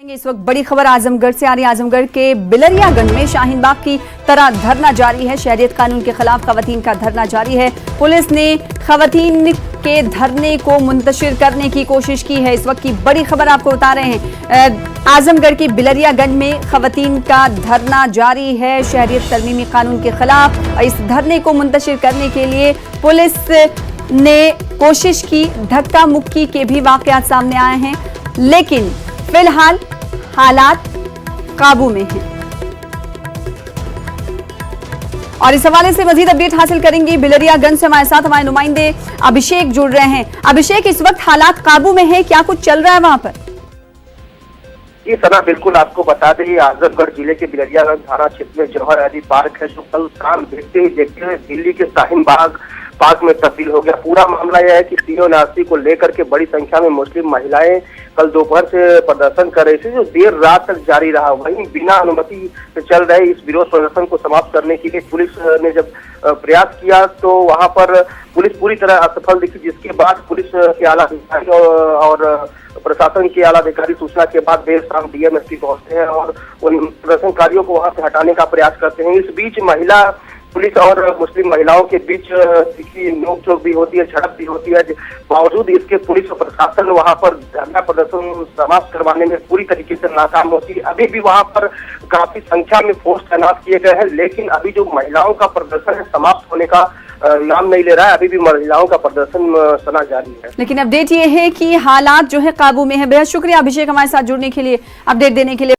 इस वक्त बड़ी खबर आजमगढ़ से आ रही है। आजमगढ़ के बिलरियागंज में शाहीन बाग की तरह धरना जारी है। शहरियत कानून के खिलाफ खवातीन का धरना जारी है। पुलिस ने खवातीन के धरने को मुंतशिर करने की कोशिश की है। इस वक्त की बड़ी खबर आपको बता रहे हैं। आजमगढ़ के बिलरियागंज में खवातीन का धरना जारी है शहरियत तरमीमी कानून के खिलाफ। इस धरने को मुंतशिर करने के लिए पुलिस ने कोशिश की। धक्का मुक्की के भी वाकयात सामने आए हैं, लेकिन फिलहाल हालात काबू में हैं। और इस हवाले से मजीद अपडेट हासिल करेंगे। बिलरियागंज से हमारे साथ हमारे नुमाइंदे अभिषेक जुड़ रहे हैं। अभिषेक, इस वक्त हालात काबू में है, क्या कुछ चल रहा है वहां पर? ये सना बिल्कुल आपको बता दें, आजमगढ़ जिले के बिलरियागंज थाना क्षेत्र में जौहर अली पार्क है, जो कल शाम देखते हुए दिल्ली के शाहीन बाग पार्क में तब्दील हो गया। पूरा मामला यह है कि सीओ को लेकर के बड़ी संख्या में मुस्लिम महिलाएं कल दोपहर से प्रदर्शन कर रही थी, जो देर रात तक जारी रहा। वहीं बिना अनुमति से चल रहे इस विरोध प्रदर्शन को समाप्त करने के लिए पुलिस ने जब प्रयास किया तो वहां पर पुलिस पूरी तरह असफल दिखी, जिसके बाद पुलिस के आला अधिकारी और प्रशासन के आला अधिकारी सूचना के बाद देर शाम डीएमएसपी पहुंचते हैं और उन प्रदर्शनकारियों को वहां से हटाने का प्रयास करते हैं। इस बीच महिला पुलिस और मुस्लिम महिलाओं के बीच नोकझोंक भी होती है, झड़प भी होती है। बावजूद इसके पुलिस और प्रशासन वहां पर धरना प्रदर्शन समाप्त करवाने में पूरी तरीके से नाकाम होती है। अभी भी वहां पर काफी संख्या में फोर्स तैनात किए गए हैं, लेकिन अभी जो महिलाओं का प्रदर्शन है समाप्त होने का नाम नहीं ले रहा है। अभी भी महिलाओं का प्रदर्शन सना जारी है। लेकिन अपडेट ये है कि हालात जो है काबू में है। बेहद शुक्रिया अभिषेक हमारे साथ जुड़ने के लिए, अपडेट देने के लिए।